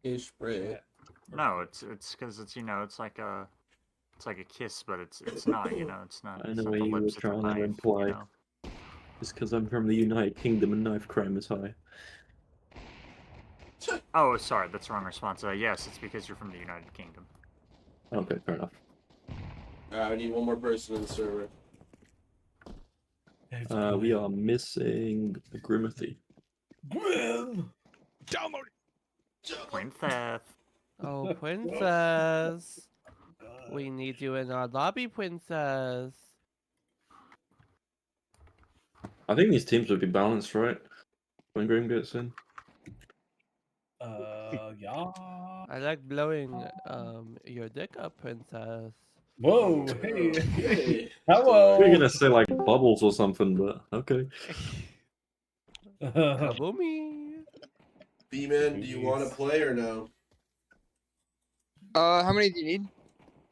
Ish bread. No, it's because it's it's like a kiss, but it's not. It's not. I It's know not what the you were lips, it's a trying to knife. imply. It's because I'm from the United Kingdom and knife crime is high. Oh, sorry, that's the wrong response. Yes, it's because you're from the United Kingdom. Okay, fair enough. Alright, I need one more person in the server. We are missing Grimothy. Grim! Download it! Princess. Oh, princess. We need you in our lobby, princess. I think these teams would be balanced, right? When Grim gets in. Yeah. I like blowing your dick up, princess. Whoa, Hey. hey. Hello. We're gonna say like bubbles or something, but okay. Kaboomy. B-Man, do you want to play or no? How many do you need?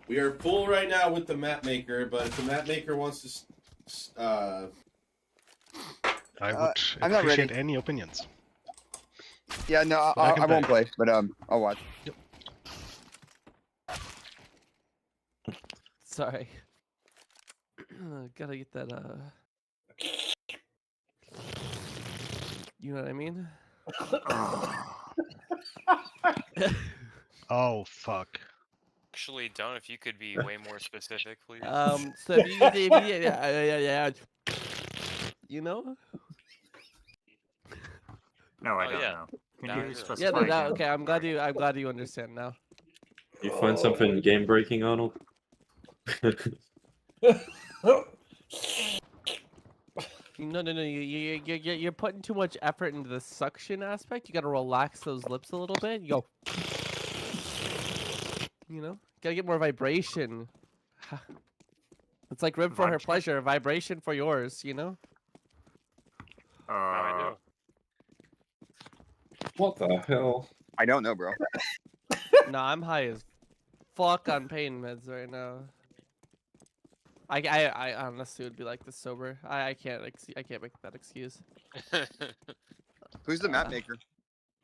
We are full right now with the map maker, but if the map maker wants to, I would I'm not appreciate ready. any opinions. Yeah, no, I can I won't play. play, but I'll watch. Sorry. Gotta get that, You know what I mean? Oh fuck. Actually, don't. If you could be way more specific, please. So if you yeah. You know? No, I Oh, don't yeah. know. Now Can I you do. specify? Yeah, no, again? okay, I'm glad you understand now. You find something game breaking, Arnold? No, you're putting too much effort into the suction aspect. You gotta relax those lips a little bit. You go, gotta get more vibration. It's like rib for her pleasure, vibration for yours. Now I do. What the hell? I don't know, bro. No, I'm high as fuck on pain meds right now. I honestly would be like this sober. I can't make that excuse. Who's the map maker?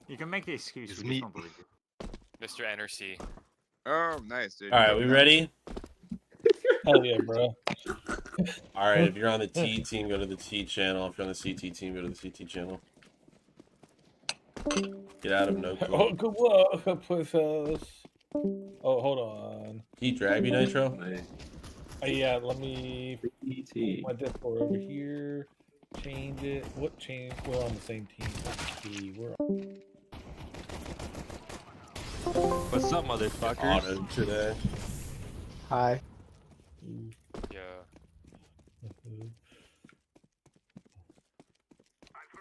You can make the excuse. It's We just me. don't believe you. Mr. NRC. Oh, nice, dude. Alright, we ready? Hell yeah, bro. Alright, if you're on the T team, go to the T channel. If you're on the CT team, go to the CT channel. Get out of no Oh, clue. good luck, princess. Oh, hold on. He drag me, Nitro? Yeah, let me ET. put my Discord over here. Change it. What change? We're on the same team. Okay, we're on. What's up, motherfuckers? Auto today. Hi. Yeah.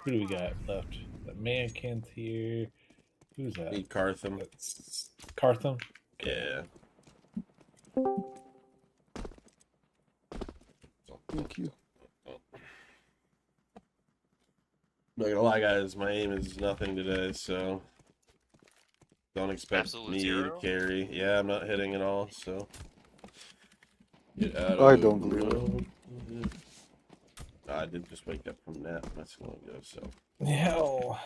Who do we got left? The mankin's here. Who's that? Need Cartham. That's Cartham? Yeah. Thank you. Not gonna lie, guys, my aim is nothing today, so don't expect Absolute me zero? to carry. Yeah, I'm not hitting at all, so get out I of don't believe it. I did just wake up from a nap not too long ago, so Hell.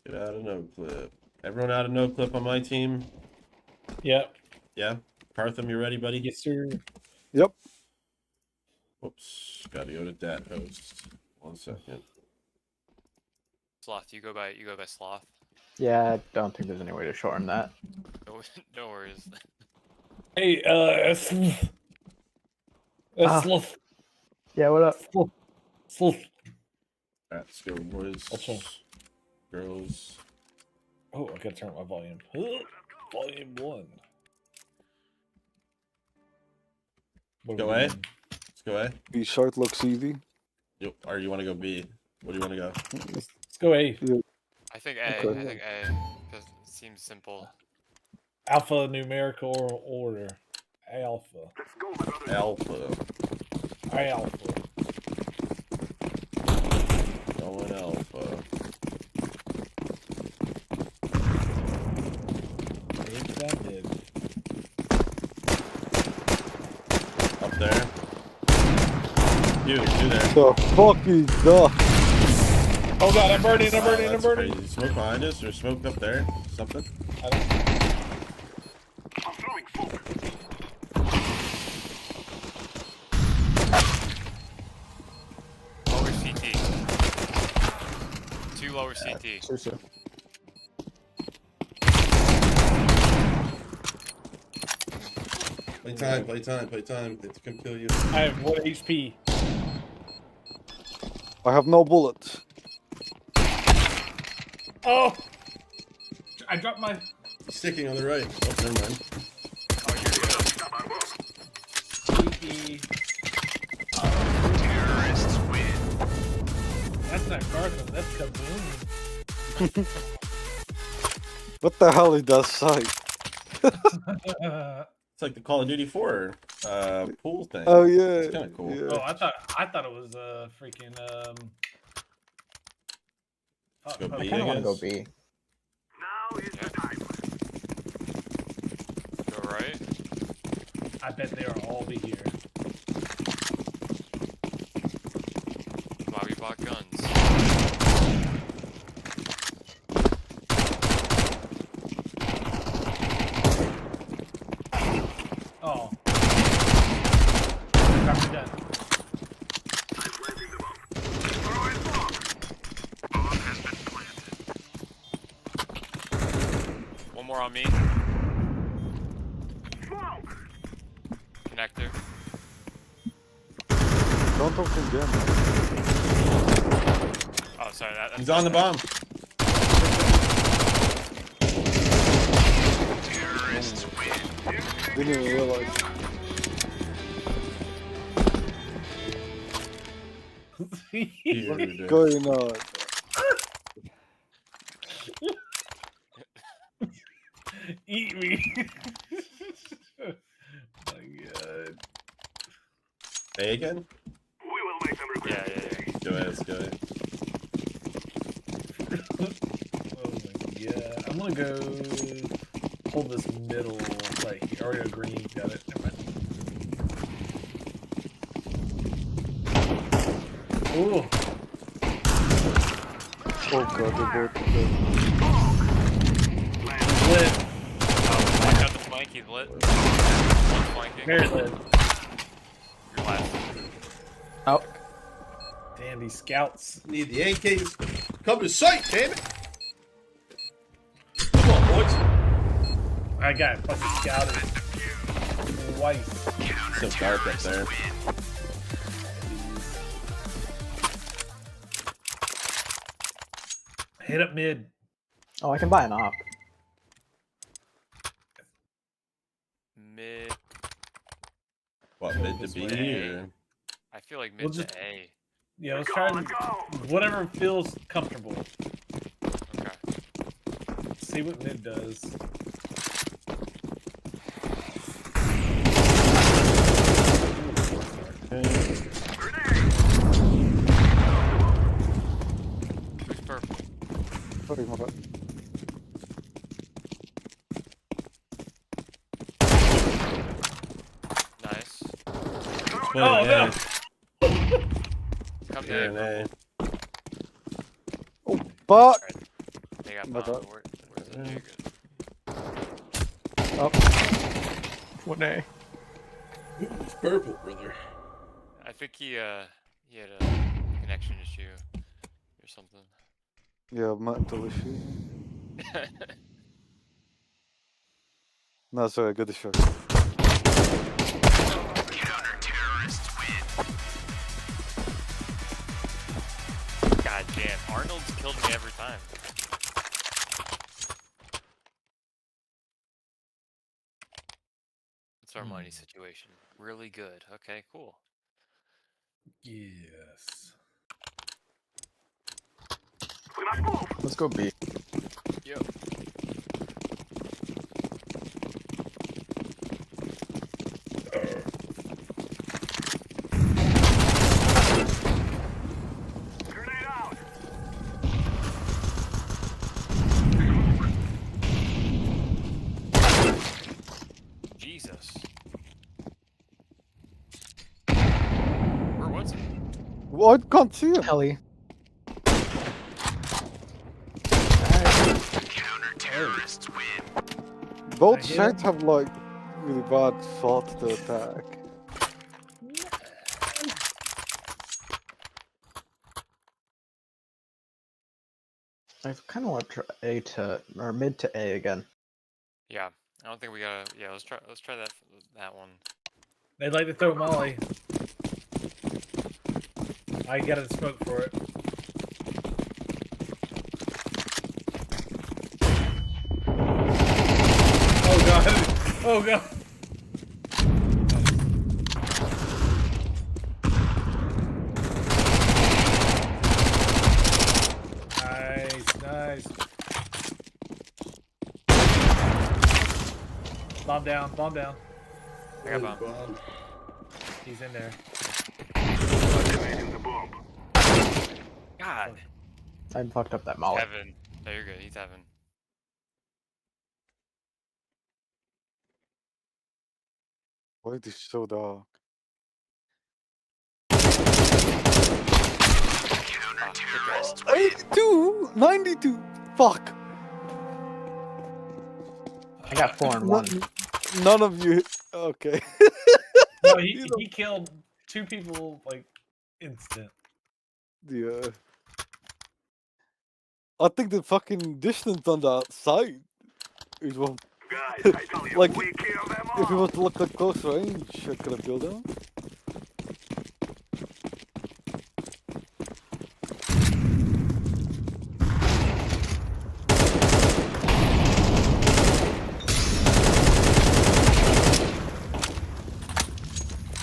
get out of no clip. Everyone out of no clip on my team? Yep. Yeah? Cartham, you ready, buddy? Yes, sir. Yep. Whoops, gotta go to dat host. 1 second. Sloth, you go by Sloth. Yeah, I don't think there's any way to shorten that. No, no worries. Hey, Sloth. Yeah, what up? Sloth. Alright, let's go, boys. Okay. Girls. Oh, I gotta turn up my volume. Volume 1. Go A. Let's go A. B shark looks easy. Yep. Or you want to go B? What do you want to go? Let's go A. I think A. Okay. I think A. Because it seems simple. Alpha numerical order. Alpha. Alpha. Alpha. Going alpha. Accepted. Up there. You there. The fuck is that? Oh god, I'm burning, I'm Wow, burning, I'm that's burning. crazy. Smoke behind us or smoke up there? Something? I don't... Lower CT. 2 lower CT. Seriously. Play time, play time, play time. They can kill you. I have 1 HP. I have no bullets. Oh! I dropped my... He's sticking on the right. Oh, never mind. Oh, you're good. Sneaky. That's not Carson, that's Kaboom. What the hell is that sight? It's like the Call of Duty 4 pool thing. Oh yeah. It's kind of cool. Yeah. Oh, I thought it was freaking Go fuck, B, I kind of want to go guess. B. Go right. I bet they are all be here. Bobby bought guns. Oh. Drop your gun. One more on me. Connector. Don't talk again. Oh, sorry. That's He's on the bomb. Didn't even realize. Dude. Going on. Eat me. Oh my god. A again? Yeah. Go ahead, let's go ahead. Oh my god. I'm gonna go pull this middle, like, Oreo green, got it. Never mind. Ooh. Oh god, they're both Lit. Oh, I got the flank. He's lit. One's flanking. Very lit. Your last. out. Damn, these scouts. Need the AKs. Come to sight, damn it! Come on, boys. I got fucking scouted twice. So dark up there. Hit up mid. Oh, I can buy an op. Mid. What, mid to B or? I feel like mid We'll just- to A. Yeah, let's try whatever feels comfortable. Okay. See what mid does. Who's purple? Sorry, my bad. Nice. Play Oh, an no. A. Come Yeah, to an A. A. Fuck! They got My bomb. bad. Where's the You're good. Up. 1A. It's purple, brother. I think he had a connection issue or something. Yeah, mental issue. No, sorry, good shot. God damn, Arnold's killed me every time. What's our money situation? Really good. Okay, cool. Yes. Let's go B. Yep. Jesus. Where was he? Well, I can't see him. Kelly. Both I hit sides him. have like really bad shot to attack. I kind of want to try A to or mid to A again. Yeah, I don't think we gotta. Yeah, let's try that one. They'd like to throw Molly. I got a smoke for it. Oh god! Oh god! Nice. Bomb down, bomb down. I got bomb. He's in there. God. I fucked up that molly. Heaven. No, you're good. He's heaven. Why is this so dark? Ah, 82! 92! Fuck! I got 4 and 1. None of you. Okay. No, he killed 2 people like instant. Yeah. I think the fucking distance on the side is what. Like, if it was to look like close range, I could have killed him.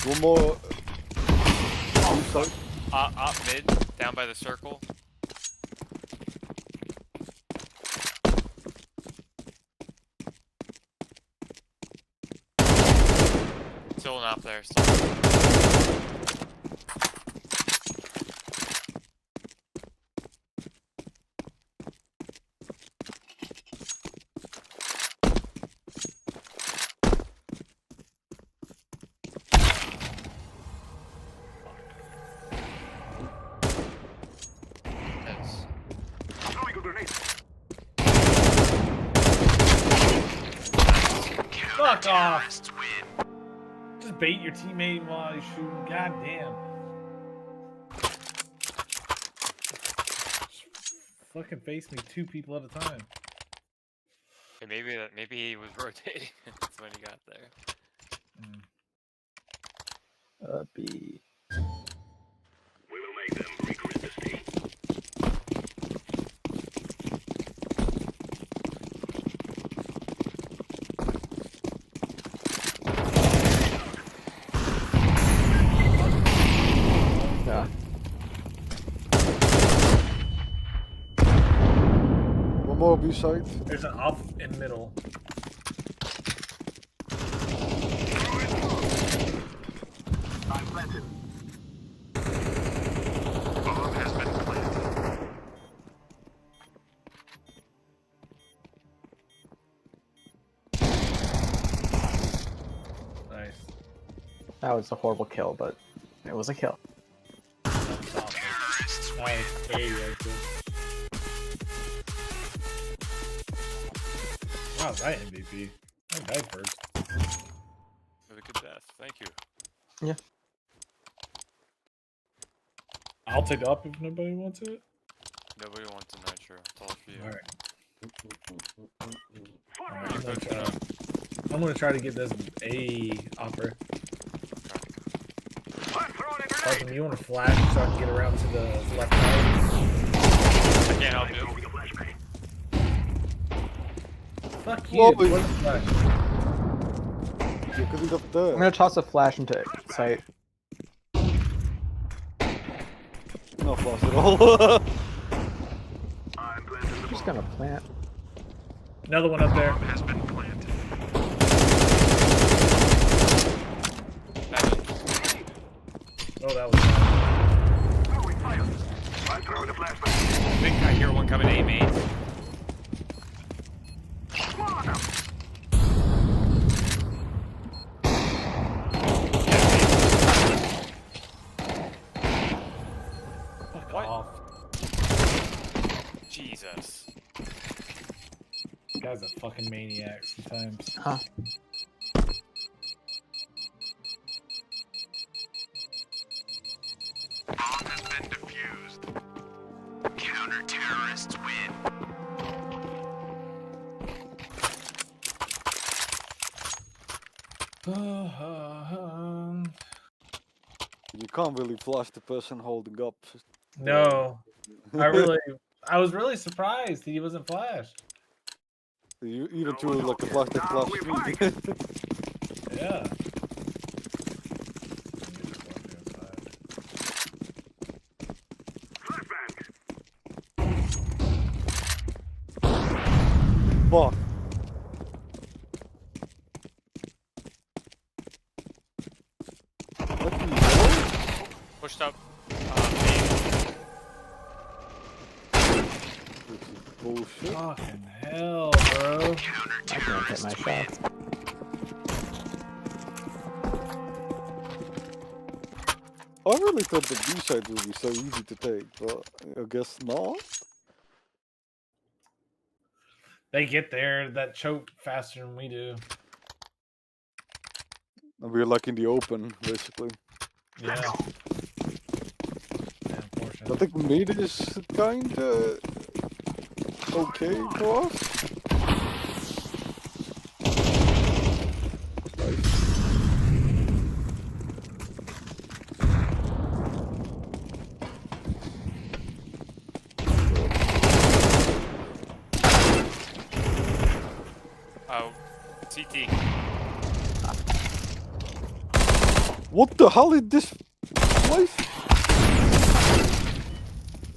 One more. Up mid, down by the circle. Still not there. Fuck off! Just bait your teammate while he's shooting. God damn. Fucking face me 2 people at a time. Okay, maybe he was rotating. That's when he got there. B. We will make them regret this day. Yeah. One more B side. There's an off in middle. I'm planted. Bomb has been planted. Nice. That was a horrible kill, but it was a kill. Nice. There you go. Good. Wow, that MVP. I died first. With a good death. Thank you. Yeah. I'll take up if nobody wants it. Nobody wants a nitro. It's all for you. Alright. I'm gonna try to get this A offer. Awesome, you want to flash so I can get around to the left side? I can't help you. Fuck you. Whoa, What a flash. You could be up there. I'm gonna toss a flash into sight. No flash at all. I'm just gonna plant. Another one up there. Has been planted. Oh, that was bad. Throwing fire. I'm throwing a flashbang. I think I hear one coming A main. Fuck off. Jesus. guy's a fucking maniac sometimes. Huh. Bomb has been defused. Counter-terrorists win. You can't really flush the person holding up. No, I was really surprised he wasn't flashed. You even threw like a flash that flashed me. Yeah. Fuck. Pushed up. Bullshit. Fucking hell, bro. I can't hit my shots. I really thought the B side would be so easy to take, but I guess not. They get there that choke faster than we do. And we're like in the open, basically. Yeah. I think mid is kinda okay for us. Oh, CT. What the hell is this place?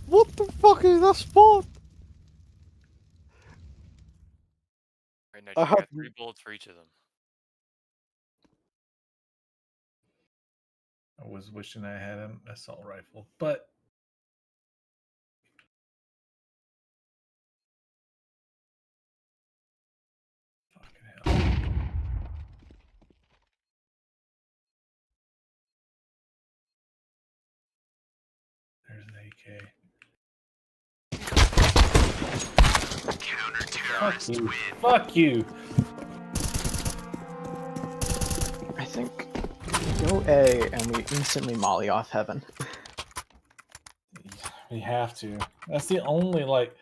What the fuck is that spot? Right now, I you have- got 3 bullets for each of them. I was wishing I had an assault rifle, but fucking hell. There's an AK. Fuck you. Fuck you. I think we go A and we instantly molly off heaven. We have to. That's the only like,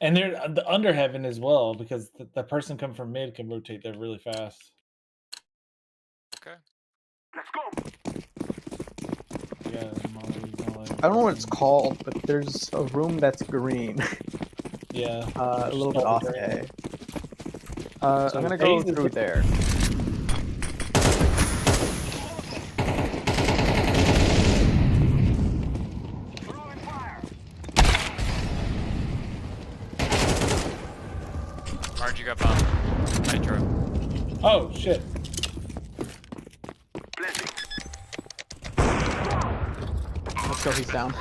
and they're the under heaven as well because the person coming from mid can rotate there really fast. Okay. Let's go. Yeah, molly. I don't know what it's called, but there's a room that's green. Yeah. A little bit off A. So I'm gonna go A's is- through there. Orange, you got bomb. Nitro. Oh shit. Let's go. He's down.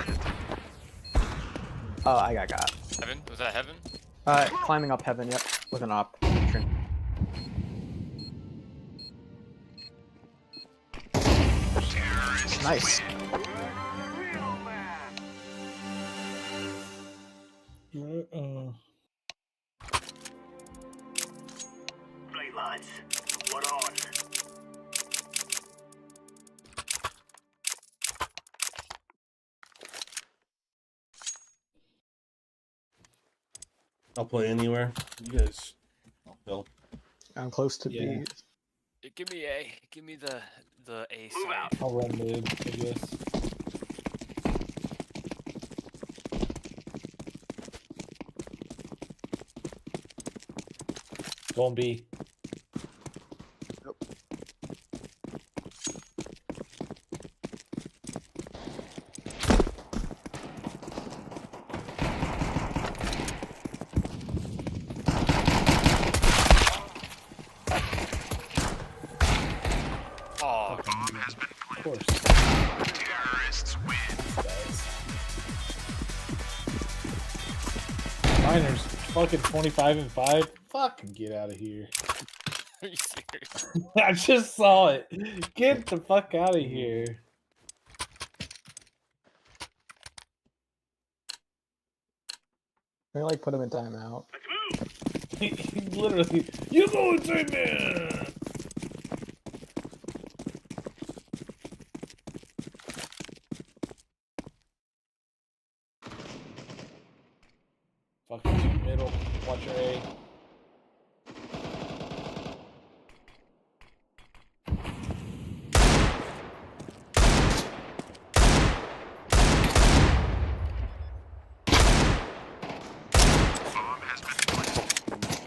Oh, I got. Heaven? Was that heaven? Climbing up heaven. Yep, with an op. Entry. Nice. Play lads. What on? I'll play anywhere. You guys, Phil. I'm close to Yeah. B. Give me A. Give me the A side. I'll run mid, I guess. Going B. Oh, Of course. Terrorists win. Miners, fucking 25-5. Fucking get out of here. are you serious? I just saw it. Get the fuck out of here. Can we like put him in timeout? Let's move. Literally, you go inside, man. Fucking middle. Watch your A.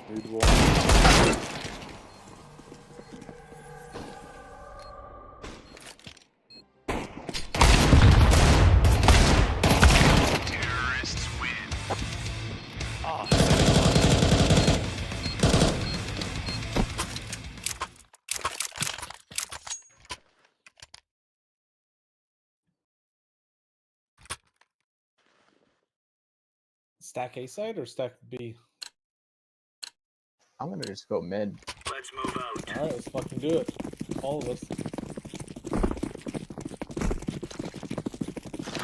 Need one. Terrorists win. Stack A side or stack B? I'm gonna just go mid. Let's move out. Alright, let's fucking do it. All of us.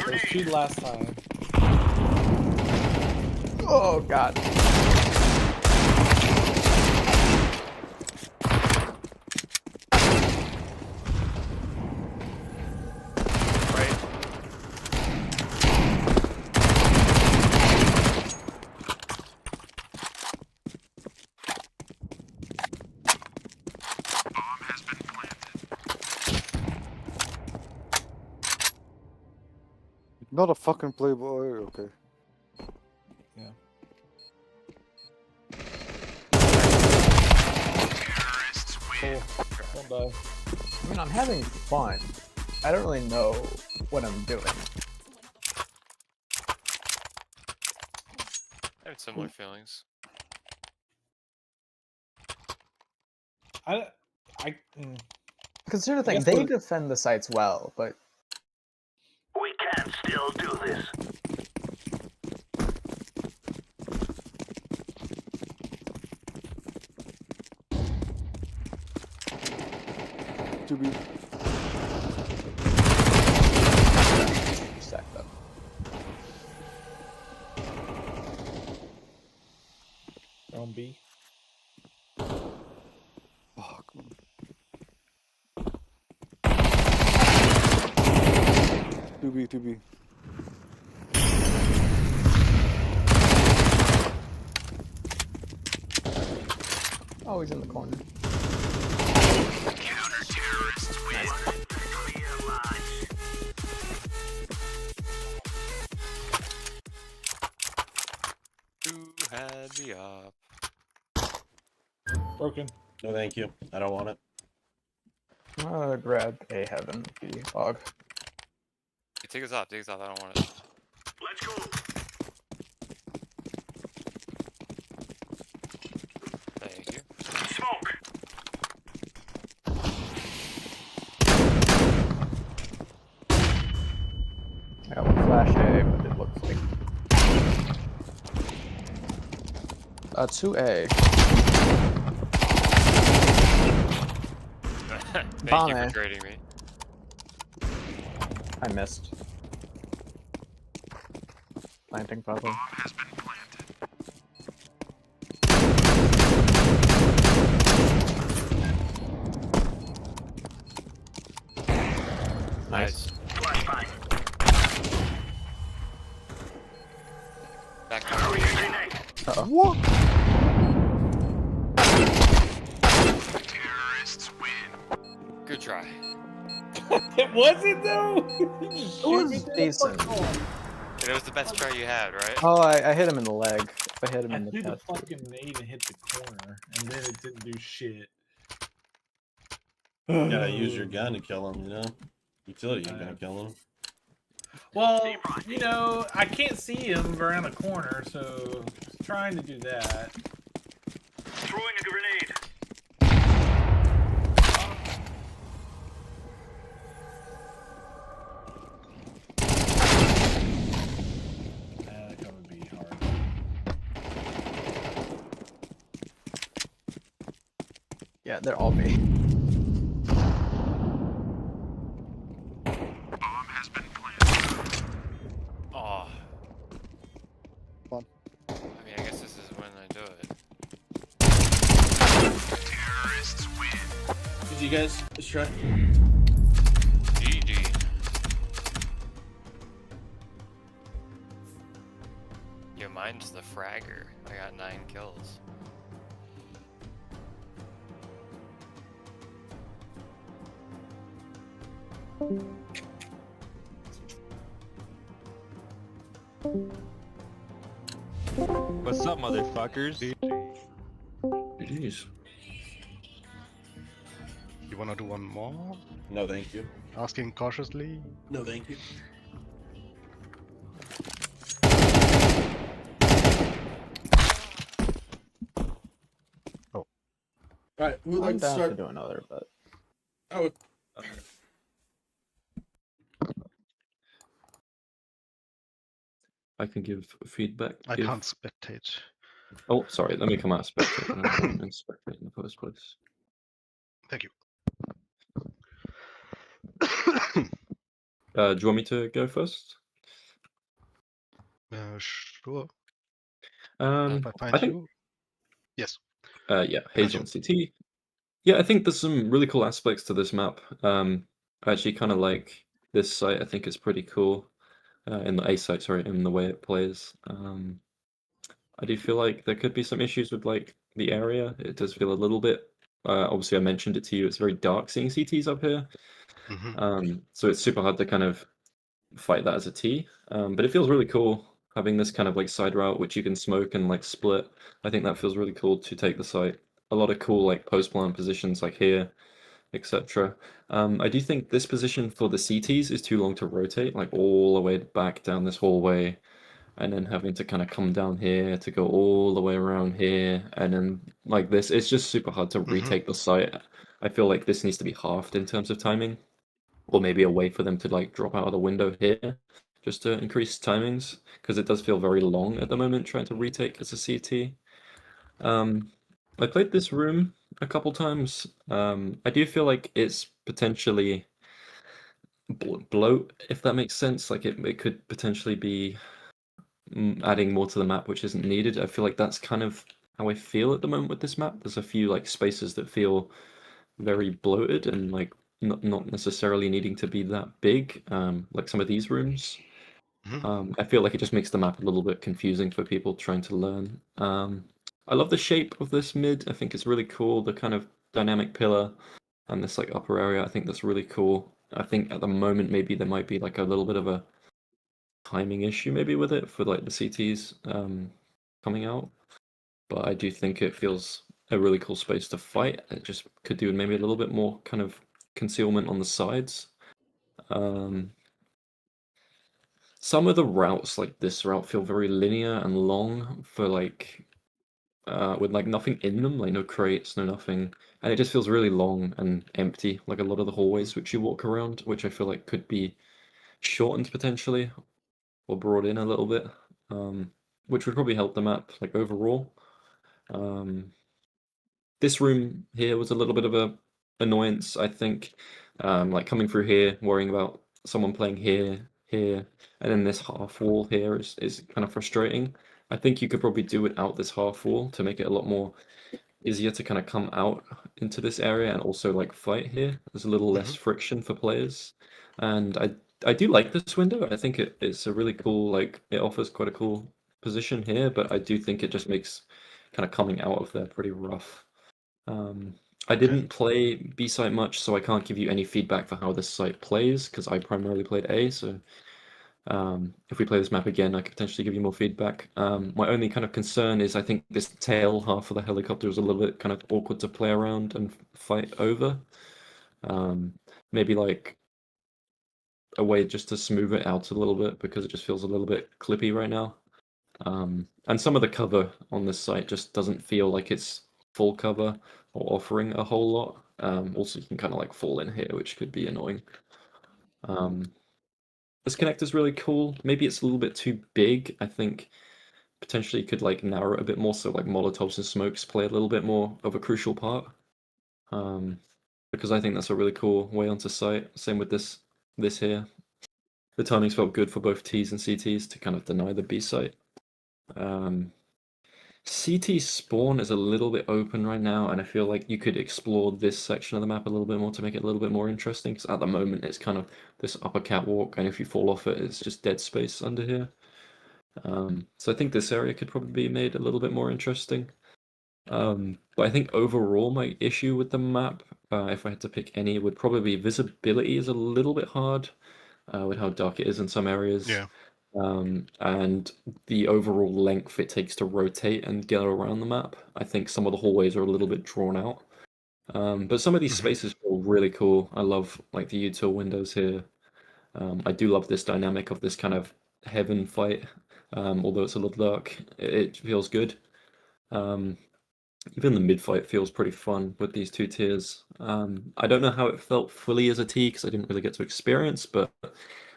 I was cheated last time. Oh god. Right. Bomb has been planted. Not a fucking playboy. Okay. Terrorists win. Cool. Don't die. I mean, I'm having fun. I don't really know what I'm doing. I had similar feelings. I Because here's the thing, guess they what- defend the sites well, but We can still do this. To be. stacked up. they're on B. Fuck. To be. Oh, he's in the corner. Counter-terrorists win. Clear lines. Who had me up? Broken. No, thank you. I don't want it. I'm gonna grab A heaven, B hog. Hey, take us off. Take us off. I don't want it. Let's go. Thank you. Smoke. I got one flash A, but it looks like 2A. Thank Bomb you A. for trading me. I missed. Planting probably. Bomb has been planted. Nice. Flashbang. Back to Grenade. Uh-oh. What? Terrorists win. Good try. Was it though? You just It shoot me was through the decent. fucking wall. And it was the best try you had, right? Oh, I hit him in the leg. I hit him I in the threw the chest. fucking nade and hit the corner, and then it didn't do shit. You gotta use your gun to kill him, you know? Utility, you're gonna kill him. Well, you know, I can't see him around the corner, so trying to do that. Throwing a grenade. That would be hard. Yeah, they're all B. Bomb has been planted. Oh. Fun. I mean, I guess this is when I do it. GG guys. Let's try. GG. Yo, mine's the fragger. I got 9 kills. What's up, motherfuckers? Jeez. You wanna do one more? No, thank you. Asking cautiously. No, thank you. Oh. Alright, who would like I'm to down start? to do another, but Oh, I can give feedback. I if- can't spectate. Oh, sorry. Let me come out of spectate. And I'll go in spectate in the first place. Thank you. Do you want me to go first? Sure. Um, If I I find think. you. Yes. Yeah, Hazel and CT. Yeah, I think there's some really cool aspects to this map. I actually kind of like this site. I think it's pretty cool. In the A site, sorry, in the way it plays. I do feel like there could be some issues with like the area. It does feel a little bit. Obviously, I mentioned it to you. It's very dark seeing CTs up here. So it's super hard to kind of fight that as a T. But it feels really cool having this kind of like side route which you can smoke and like split. I think that feels really cool to take the site. A lot of cool like post plant positions like here, etc. I do think this position for the CTs is too long to rotate, like all the way back down this hallway, and then having to kind of come down here to go all the way around here, and then like this. It's just super hard to retake the site. I feel like this needs to be halved in terms of timing, or maybe a way for them to like drop out of the window here, just to increase timings, because it does feel very long at the moment trying to retake as a CT. I played this room a couple times. I do feel like it's potentially bloat, if that makes sense. Like it could potentially be adding more to the map which isn't needed. I feel like that's kind of how I feel at the moment with this map. There's a few like spaces that feel very bloated and like not necessarily needing to be that big, like some of these rooms. I feel like it just makes the map a little bit confusing for people trying to learn. I love the shape of this mid. I think it's really cool. The kind of dynamic pillar and this like upper area. I think that's really cool. I think at the moment maybe there might be like a little bit of a timing issue maybe with it for like the CTs coming out. But I do think it feels a really cool space to fight. It just could do maybe a little bit more kind of concealment on the sides. Some of the routes, like this route, feel very linear and long for like with like nothing in them, like no crates, no nothing, and it just feels really long and empty, like a lot of the hallways which you walk around, which I feel like could be shortened potentially or brought in a little bit, which would probably help the map like overall. This room here was a little bit of a annoyance, I think. Like coming through here, worrying about someone playing here, here, and then this half wall here is kind of frustrating. I think you could probably do without this half wall to make it a lot more easier to kind of come out into this area and also like fight here. There's a little less friction for players, and I do like this window. I think it's a really cool, like it offers quite a cool position here, but I do think it just makes kind of coming out of there pretty rough. I didn't play B site much, so I can't give you any feedback for how this site plays because I primarily played A. So if we play this map again, I could potentially give you more feedback. My only kind of concern is I think this tail half of the helicopter is a little bit kind of awkward to play around and fight over. Maybe like a way just to smooth it out a little bit because it just feels a little bit clippy right now. And some of the cover on this site just doesn't feel like it's full cover or offering a whole lot. Also, you can kind of like fall in here, which could be annoying. This connector's really cool. Maybe it's a little bit too big. I think potentially you could like narrow it a bit more so like molotovs and smokes play a little bit more of a crucial part. Because I think that's a really cool way onto site. Same with this here. The timings felt good for both Ts and CTs to kind of deny the B site. CT spawn is a little bit open right now, and I feel like you could explore this section of the map a little bit more to make it a little bit more interesting. Because at the moment, it's kind of this upper catwalk, and if you fall off it, it's just dead space under here. So I think this area could probably be made a little bit more interesting. But I think overall, my issue with the map, if I had to pick any, would probably be visibility is a little bit hard with how dark it is in some areas. Yeah. And the overall length it takes to rotate and get around the map. I think some of the hallways are a little bit drawn out. But some of these spaces feel really cool. I love like the util windows here. I do love this dynamic of this kind of heaven fight. Although it's a little dark, it feels good. Even the mid fight feels pretty fun with these two tiers. I don't know how it felt fully as a T because I didn't really get to experience, but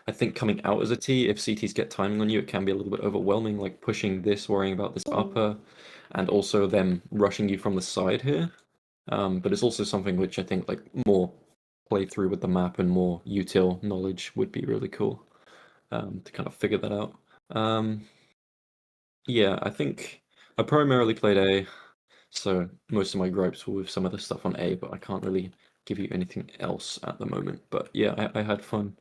I think coming out as a T, if CTs get timing on you, it can be a little bit overwhelming, like pushing this, worrying about this upper, and also them rushing you from the side here. But it's also something which I think like more playthrough with the map and more util knowledge would be really cool to kind of figure that out. Yeah, I think I primarily played A, so most of my gripes were with some of the stuff on A, but I can't really give you anything else at the moment. But yeah, I had fun,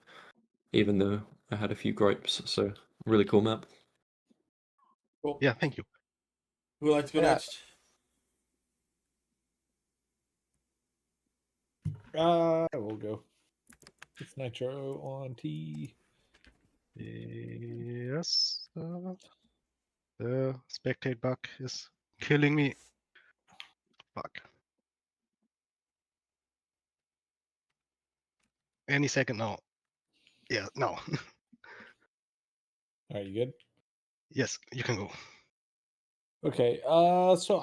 even though I had a few gripes. So really cool map. Cool. Yeah, thank you. Who would like to go next? I will go. It's Nitro on T. Yes. The spectate bug is killing me. Fuck. Any second now. Yeah, no. Are you good? Yes, you can go. Okay. So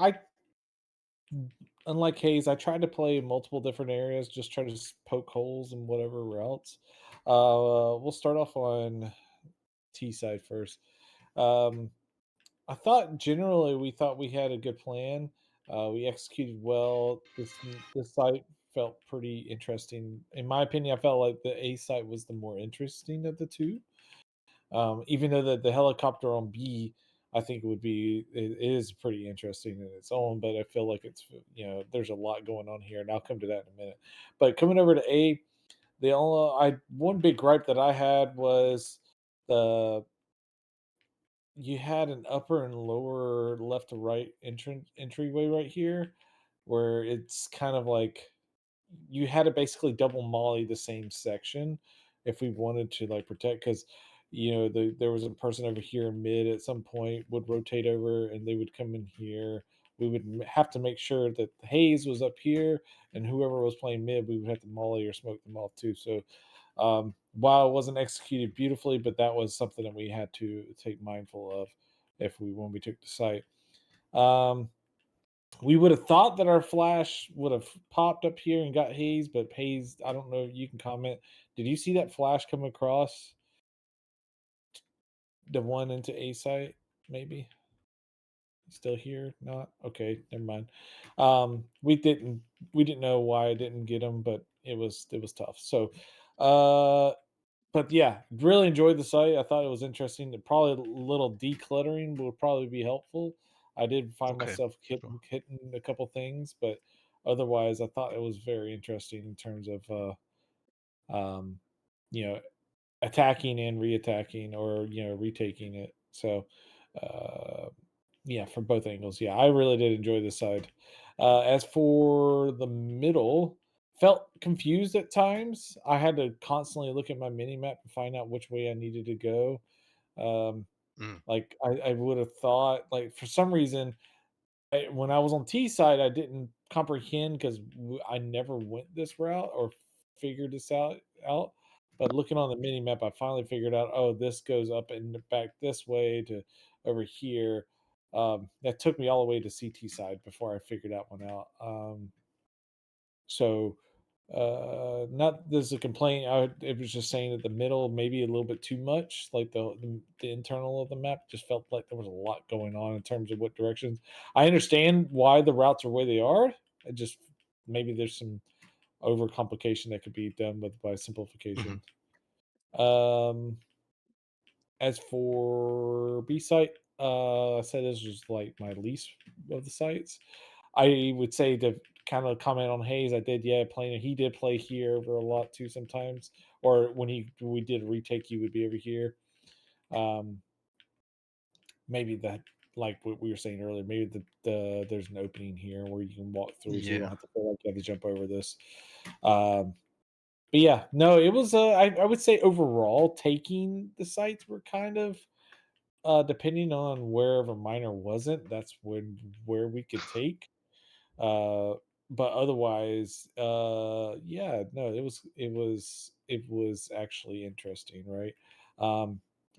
unlike Hayes, I tried to play multiple different areas, just try to poke holes in whatever routes. We'll start off on T side first. I thought generally we thought we had a good plan. We executed well. This site felt pretty interesting. In my opinion, I felt like the A site was the more interesting of the two. Even though the helicopter on B, I think it is pretty interesting in its own, but I feel like it's there's a lot going on here, and I'll come to that in a minute. But coming over to A, one big gripe that I had was the you had an upper and lower left to right entryway right here, where it's kind of like you had to basically double molly the same section if we wanted to like protect because there was a person over here in mid at some point would rotate over and they would come in here. We would have to make sure that the haze was up here and whoever was playing mid we would have to molly or smoke them off too. So while it wasn't executed beautifully, but that was something that we had to take mindful of when we took the site. We would have thought that our flash would have popped up here and got Hayes, but Hayes, I don't know. You can comment. Did you see that flash come across the one into A site? Maybe still here? Not okay. Never mind. We didn't know why I didn't get him, but it was tough. So, but yeah, really enjoyed the site. I thought it was interesting. Probably a little decluttering would probably be helpful. I did find myself hitting a couple things, but otherwise, I thought it was very interesting in terms of, you know, attacking and reattacking or retaking it. So, yeah, from both angles. Yeah, I really did enjoy this side. As for the middle, felt confused at times. I had to constantly look at my mini map and find out which way I needed to go. Like I would have thought, like for some reason, when I was on T side, I didn't comprehend because I never went this route or figured this out. But looking on the mini map, I finally figured out. Oh, this goes up and back this way to over here. That took me all the way to CT side before I figured that one out. So not there's a complaint. It was just saying that the middle maybe a little bit too much, like the internal of the map just felt like there was a lot going on in terms of what directions. I understand why the routes are where they are. It just maybe there's some overcomplication that could be done by simplification. As for B site, said this was like my least of the sites. I would say to kind of comment on Hayes, I did playing. He did play here over a lot too sometimes, or when we did a retake, he would be over here. Maybe that, like what we were saying earlier, maybe there's an opening here where you can walk through, so you don't Yeah. have to feel like you have to jump over this. But yeah, no, it was. I would say overall, taking the sites were kind of depending on wherever miner wasn't. That's where we could take. But otherwise, yeah, no, it was actually interesting, right?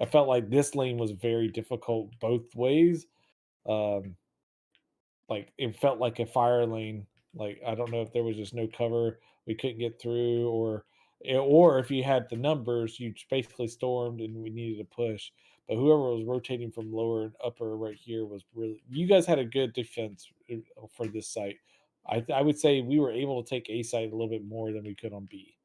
I felt like this lane was very difficult both ways. Um, like it felt like a fire lane. Like I don't know if there was just no cover, we couldn't get through, or if you had the numbers, you basically stormed and we needed to push. But whoever was rotating from lower and upper right here was really. You guys had a good defense for this site. I would say we were able to take A site a little bit more than we could on B.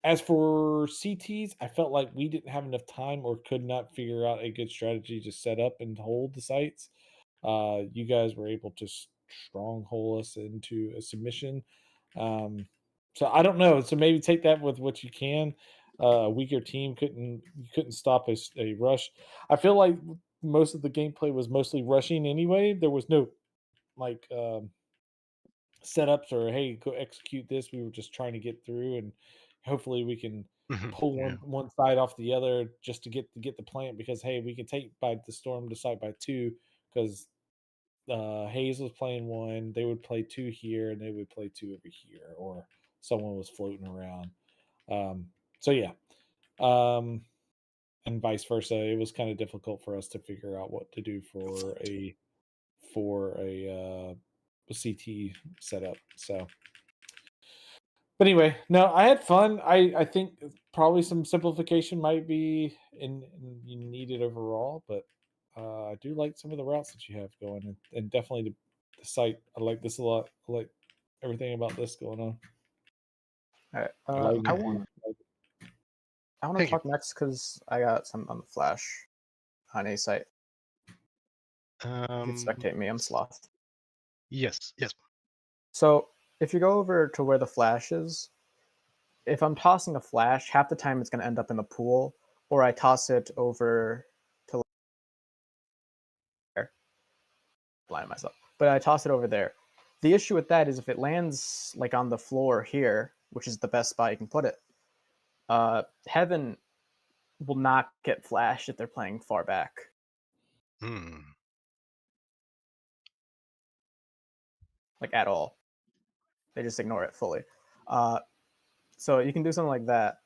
As for CTs, I felt like we didn't have enough time or could not figure out a good strategy to set up and hold the sites. You guys were able to stronghold us into a submission. So I don't know. So maybe take that with what you can. A weaker team couldn't stop a rush. I feel like most of the gameplay was mostly rushing anyway. There was no like setups or hey, go execute this. We were just trying to get through, and hopefully we can pull Yeah. one side off the other just to get the plant, because hey, we can take by the storm to site by two, because Hayes was playing one, they would play two here, and they would play two over here, or someone was floating around. So yeah, and vice versa. It was kind of difficult for us to figure out what to do for a CT setup. So, but anyway, no, I had fun. I think probably some simplification might be in needed overall, but I do like some of the routes that you have going, and definitely the site. I like this a lot. I like everything about this going on. All right. Like, I want to Thank you. talk next because I got some on the flash on a site. You can spectate me. I'm Sloth. Yes. Yes. So if you go over to where the flash is, if I'm tossing a flash, half the time it's going to end up in the pool, or I toss it over to there. Blind myself, but I toss it over there. The issue with that is if it lands like on the floor here, which is the best spot you can put it, Heaven will not get flashed if they're playing far back. Like at all. They just ignore it fully. So you can do something like that.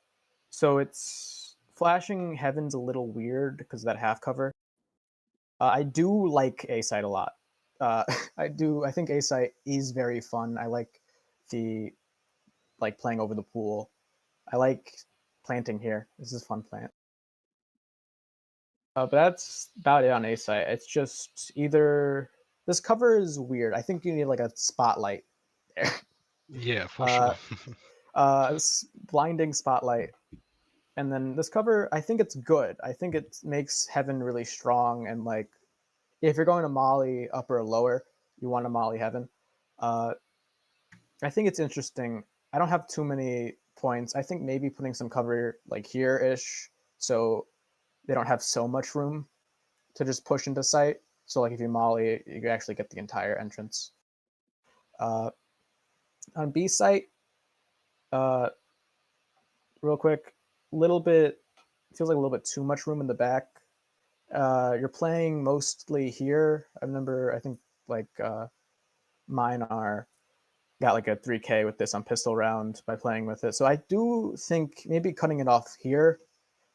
So it's flashing Heaven's a little weird because of that half cover. I do like A site a lot. I think A site is very fun. I like the playing over the pool. I like planting here. This is fun plant. But that's about it on A site. It's just either this cover is weird. I think you need like a spotlight there. Yeah, for sure. Blinding spotlight. And then this cover, I think it's good. I think it makes Heaven really strong, and like if you're going to molly upper or lower, you want to molly Heaven. I think it's interesting. I don't have too many points. I think maybe putting some cover like here-ish, so they don't have so much room to just push into sight. So like if you molly, you actually get the entire entrance. On B site, real quick, little bit feels like a little bit too much room in the back. You're playing mostly here. I think like mine got like a 3K with this on pistol round by playing with it. So I do think maybe cutting it off here,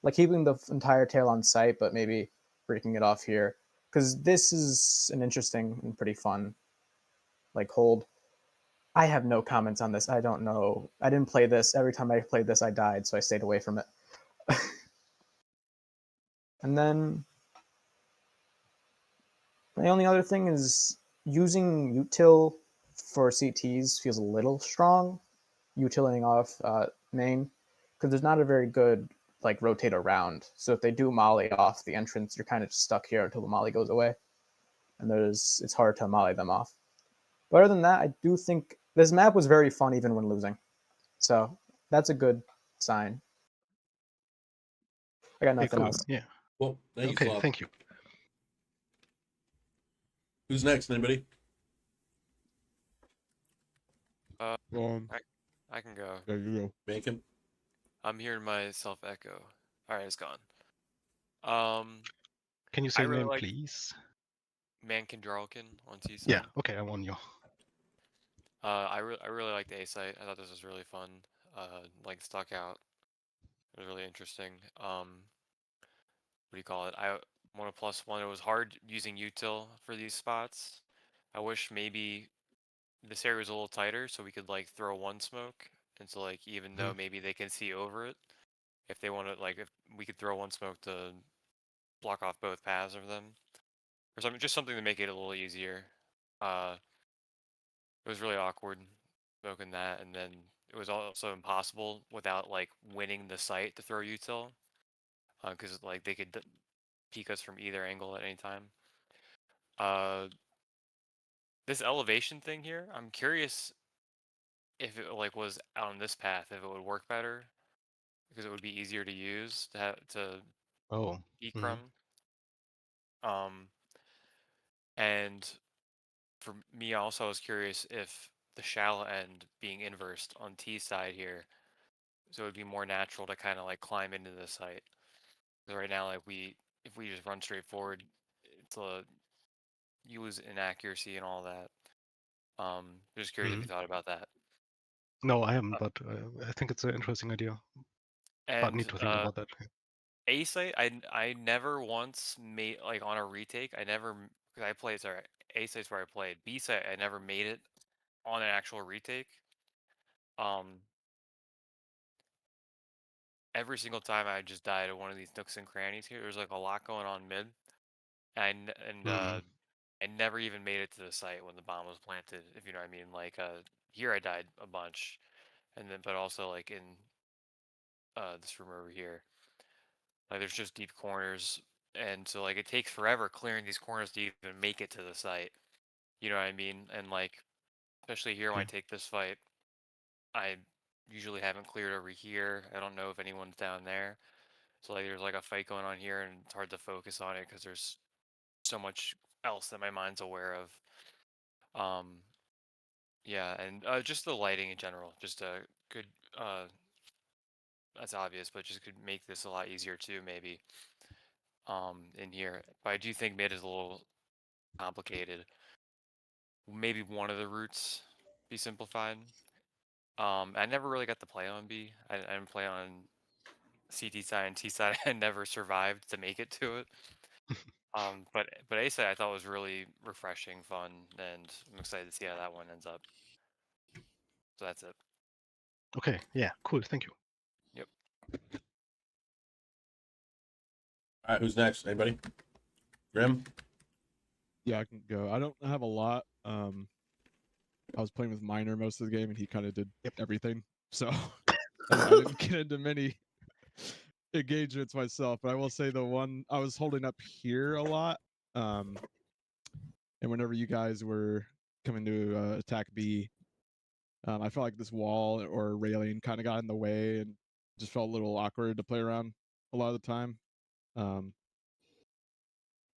like keeping the entire tail on sight, but maybe breaking it off here, because this is an interesting and pretty fun like hold. I have no comments on this. I don't know. I didn't play this. Every time I played this, I died, so I stayed away from it. And then the only other thing is using util for CTs feels a little strong. Utiling off main, because there's not a very good like rotate around. So if they do molly off the entrance, you're kind of stuck here until the molly goes away, and it's hard to molly them off. But other than that, I do think this map was very fun even when losing. So that's a good sign. I got Okay, nothing cool. else. Yeah. Well, thank you, Okay, Slav. thank you. Who's next? Anybody? I can go. There you go. Bacon. I'm hearing myself echo. All right, it's gone. Can you I say really name, like please? Mankin Dralkin on T side. Yeah. Okay, I'm on you. I really liked A site. I thought this was really fun. Like stuck out. It was really interesting. What do you call it? I want a +1. It was hard using util for these spots. I wish maybe this area was a little tighter so we could like throw one smoke, and so like even though maybe they can see over it, if they want to like if we could throw one smoke to block off both paths of them, or something, just something to make it a little easier. It was really awkward smoking that, and then it was also impossible without like winning the site to throw util, because like they could peek us from either angle at any time. This elevation thing here, I'm curious if it like was on this path, if it would work better, because it would be easier to use to have to Oh. decrum. And for me also, I was curious if the shallow end being inversed on T side here, so it would be more natural to kind of like climb into the site. 'Cause right now, like if we just run straight forward, it's you lose inaccuracy and all that. Just curious if you thought about that. No, I haven't, but I think it's an interesting idea. But need And to think about that. A site, I never once made like on a retake. I never because I played sorry A site's where I played. B site I never made it on an actual retake. Every single time I just died at one of these nooks and crannies here. There's like a lot going on mid, and I never even made it to the site when the bomb was planted. If you know what I mean. Like here I died a bunch, and then but also like in this room over here. Like there's just deep corners, and so like it takes forever clearing these corners to even make it to the site. You know what I mean? And like especially here when I take this fight, I usually haven't cleared over here. I don't know if anyone's down there. So like there's like a fight going on here, and it's hard to focus on it because there's so much else that my mind's aware of. Yeah, and just the lighting in general, just a good. That's obvious, but just could make this a lot easier too, maybe. In here, but I do think mid is a little complicated. Maybe one of the routes be simplified. I never really got to play on B. I didn't play on CT side and T side. I never survived to make it to it. But A side I thought was really refreshing, fun, and I'm excited to see how that one ends up. So that's it. Okay, yeah, cool, thank you. Yep. All right, who's next? Anybody? Grim? Yeah, I can go. I don't have a lot. I was playing with Miner most of the game, and he kind of did everything. So I didn't get into many engagements myself. But I will say the one I was holding up here a lot. And whenever you guys were coming to attack B, I felt like this wall or railing kind of got in the way, and just felt a little awkward to play around a lot of the time.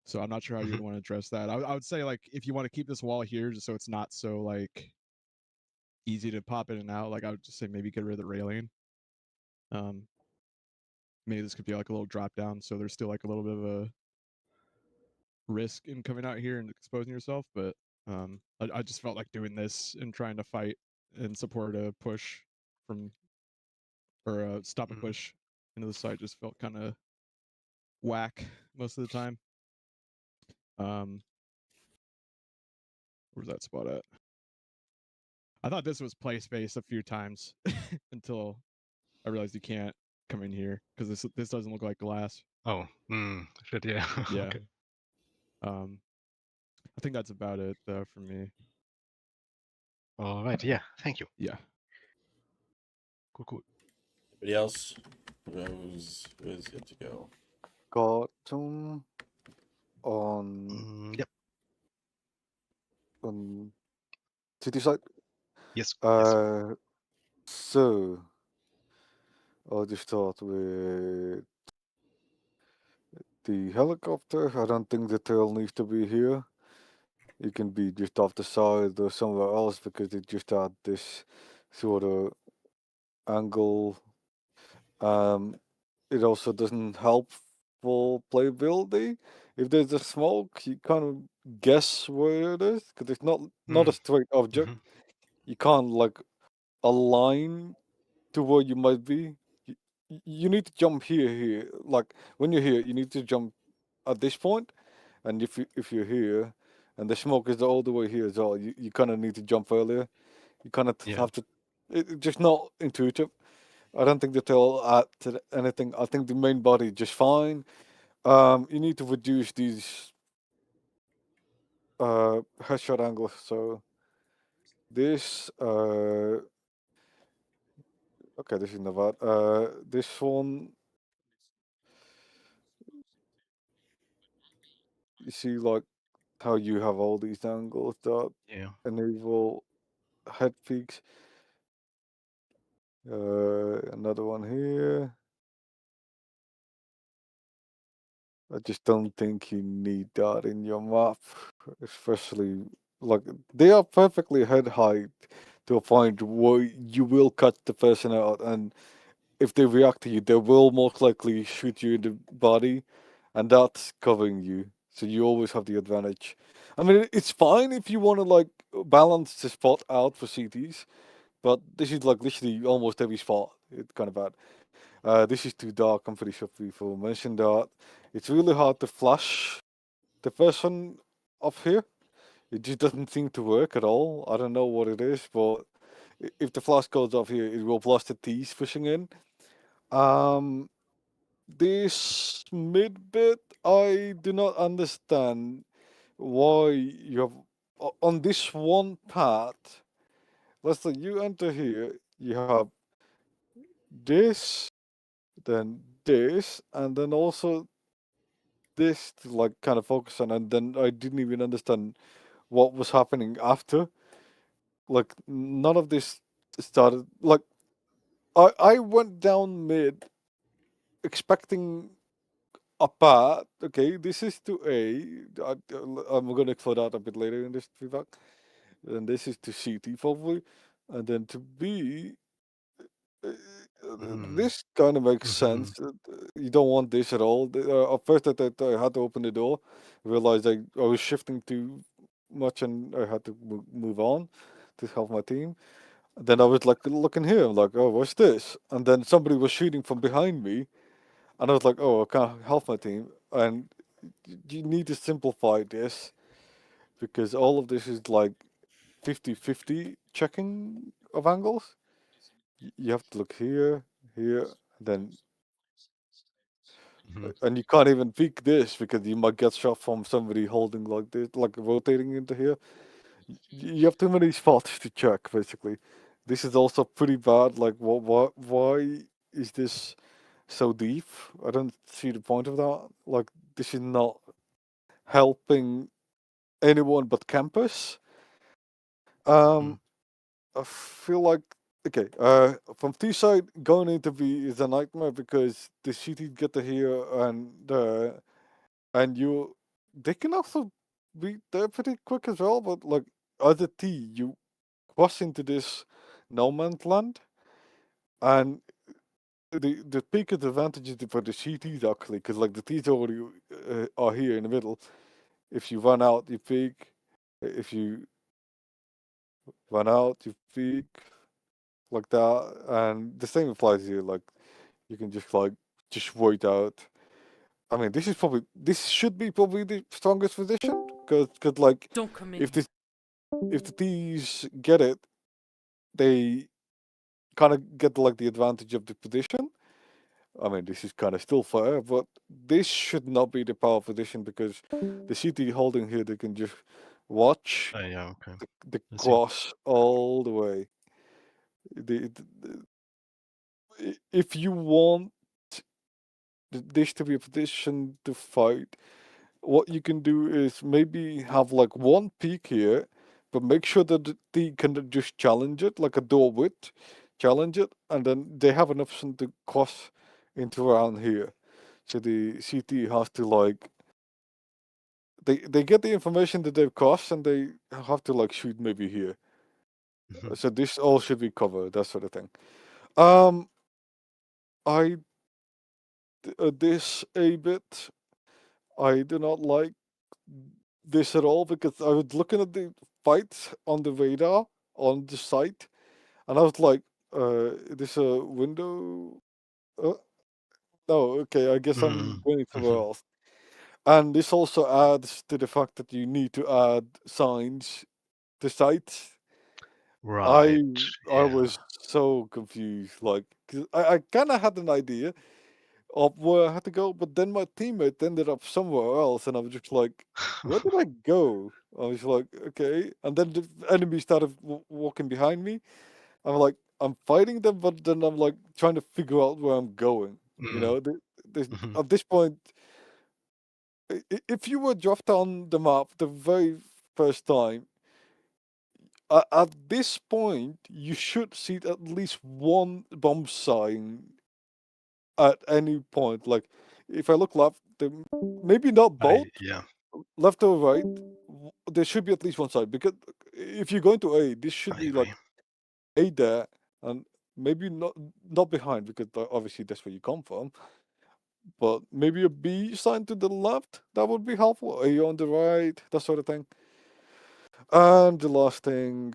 So I'm not sure how you'd want to address that. I would say like if you want to keep this wall here, just so it's not so like easy to pop in and out, like I would just say maybe get rid of the railing. Maybe this could be like a little drop down, so there's still like a little bit of a risk in coming out here and exposing yourself. But I just felt like doing this and trying to fight and support a push from or stop a push into the site just felt kind of whack most of the time. Where's that spot at? I thought this was play space a few times until I realized you can't come in here because this doesn't look like glass. Oh, shit, yeah. Yeah. Okay. I think that's about it for me. All right, yeah, thank you. Yeah. Cool, cool. Anybody else? Rose is good to go. Got him on Yep. on city side. Yes. So I'll just start with the helicopter. I don't think the tail needs to be here. It can be just off the side or somewhere else because it just had this sort of angle. It also doesn't help for playability. If there's a smoke, you kind of guess where it is because it's not a straight object. You can't like align to where you might be. You need to jump here. Like when you're here, you need to jump at this point, and if you're here, and the smoke is all the way here as well, you kind of need to jump earlier. You kind of Yeah. have to. It's just not intuitive. I don't think that they'll add to anything. I think the main body is just fine. You need to reduce these headshot angles. So this okay, this is not bad. This one, you see like how you have all these angles that Yeah. enable head peaks. Another one here. I just don't think you need that in your map, especially like they are perfectly head height to a point where you will cut the person out, and if they react to you, they will most likely shoot you in the body, and that's covering you. So you always have the advantage. I mean, it's fine if you want to like balance the spot out for CTs, but this is like literally almost every spot. It's kind of bad. This is too dark. I'm pretty sure people mentioned that. It's really hard to flash the person up here. It just doesn't seem to work at all. I don't know what it is, but if the flash goes off here, it will blast the T's pushing in. This mid bit, I do not understand why you have on this one path. Let's say you enter here, you have this, then this, and then also this to like kind of focus on, and then I didn't even understand what was happening after. Like none of this started. Like I went down mid expecting a path. Okay, this is to A. I'm gonna explore that a bit later in this feedback. And this is to CT probably, and then to B. This kind of makes sense. You don't want this at all. At first, I had to open the door, realized I was shifting too much, and I had to move on to help my team. Then I was like looking here, I'm like, oh, what's this? And then somebody was shooting from behind me, and I was like, oh, I can't help my team. And you need to simplify this because all of this is like 50-50 checking of angles. You have to look here, here, then and you can't even peek this because you might get shot from somebody holding like this, like rotating into here. You have too many spots to check, basically. This is also pretty bad. Like, why is this so deep? I don't see the point of that. Like, this is not helping anyone but campus. I feel like okay. From T side going into B is a nightmare because the CT get to here and you they can also be there pretty quick as well. But like as a T, you cross into this no man's land, and the biggest advantage is for the CTs actually, because like the T's already are here in the middle. If you run out, you peek. If you run out, you peek like that, and the same applies here. Like you can just wait out. I mean, this should be probably the strongest position because like Don't come in if here. this if the T's get it, they kind of get like the advantage of the position. I mean, this is kind of still fair, but this should not be the power position because the CT holding here, they can just watch Yeah. Okay. the I see. cross all the way. If you want this to be a position to fight, what you can do is maybe have like one peak here, but make sure that they can just challenge it, like a door width, challenge it, and then they have an option to cross into around here. So the CT has to like they get the information that they've crossed and they have to like shoot maybe here. So this all should be covered, that sort of thing. I this a bit. I do not like this at all because I was looking at the fights on the radar on the site, and I was like, "This a window? Uh, no, okay. I guess I'm going somewhere else." And this also adds to the fact that you need to add signs to sites. Right. I was so confused, like 'cause I kind of had an idea of where I had to go, but then my teammate ended up somewhere else, and I was just like, "Where did I go?" I was like, "Okay," and then the enemy started walking behind me. I'm like, I'm fighting them, but then I'm like trying to figure out where I'm going. You know, at this point, if you were dropped on the map the very first time, at this point, you should see at least one bomb sign at any point. Like, if I look left, maybe not both, left or right, there should be at least one side. Because if you're going to A, this should be like A there, and maybe not behind, because obviously that's where you come from. But maybe a B sign to the left, that would be helpful. A on the right, that sort of thing. And the last thing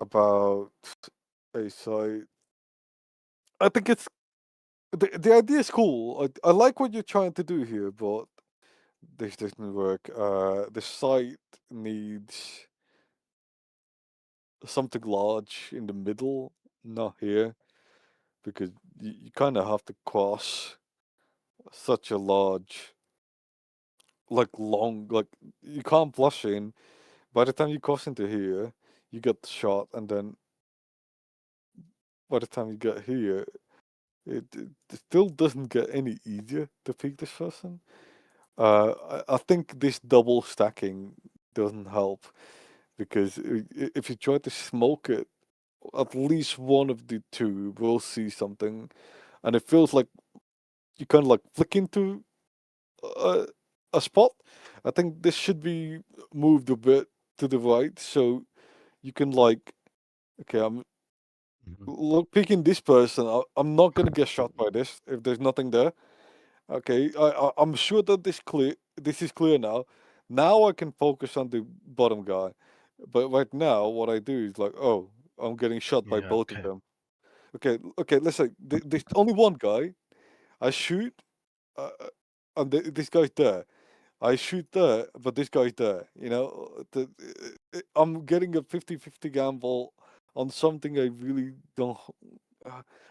about A side, I think it's the idea is cool. I like what you're trying to do here, but this doesn't work. The site needs something large in the middle, not here, because you kind of have to cross such a large, like long, like you can't flush in. By the time you cross into here, you get shot, and then by the time you get here, it still doesn't get any easier to pick this person. I think this double stacking doesn't help because if you try to smoke it, at least one of the two will see something, and it feels like you kind of like flick into a, a spot. I think this should be moved a bit to the right so you can like, okay, I'm look picking this person. I'm not gonna get shot by this if there's nothing there. Okay, I'm sure that this clear. This is clear now. Now I can focus on the bottom guy. But right now, what I do is like, oh, I'm getting shot by both of them. Okay, okay. Let's say there's only one guy. I shoot, and this guy's there. I shoot there, but this guy's there. You know, I'm getting a 50-50 gamble on something I really don't.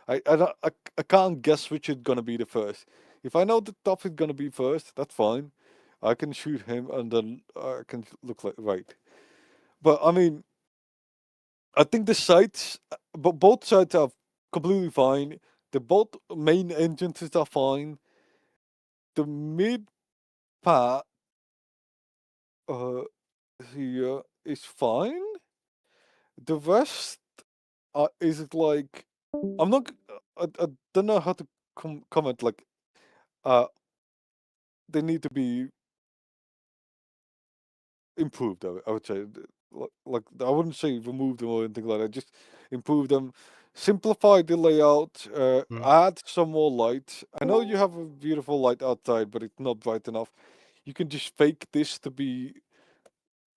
I can't guess which is gonna be the first. If I know the top is gonna be first, that's fine. I can shoot him and then I can look like right. But I mean, I think the sides, but both sides are completely fine. The both main entrances are fine. The mid part uh here is fine. The rest is it like I'm not. I don't know how to comment. Like, uh, they need to be improved. I would say, like I wouldn't say remove them or anything like that. Just improve them, simplify the layout, add some more light. I know you have a beautiful light outside, but it's not bright enough. You can just fake this to be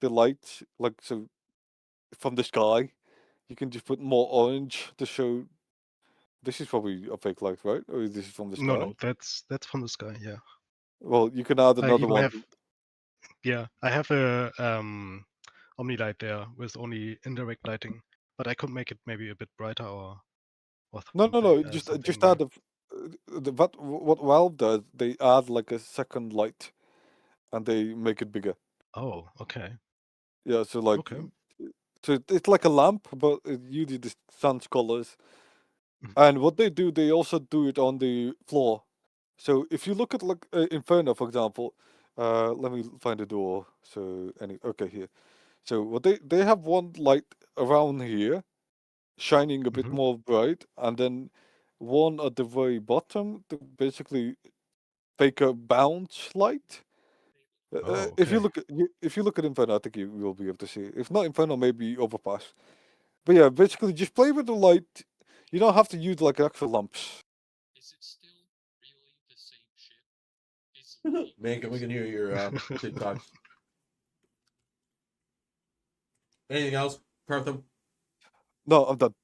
the light, like so from the sky. You can just put more orange to show. This is probably a fake light, right? Or is this from the No, sky? no, that's from the sky. Yeah. Well, you can add I another even one. have, yeah, I have a OmniLight there with only indirect lighting, but I could make it maybe a bit brighter or No, no, no. something Just there. add what Valve does. They add like a second light, and they make it bigger. Oh, okay. Yeah, so like, Okay. so it's like a lamp, but it uses the sun's colors. And what they do, they also do it on the floor. So if you look at like Inferno, for example, let me find a door. So okay here. So what they have one light around here, shining a bit more bright, and then one at the very bottom to basically fake a bounce light. Oh, If you okay. look at if you look at Inferno, I think you will be able to see it. If not Inferno, maybe Overpass. But yeah, basically just play with the light. You don't have to use like extra lamps. Man, we can hear your TikToks. Anything else, Cartham? No, I'm done.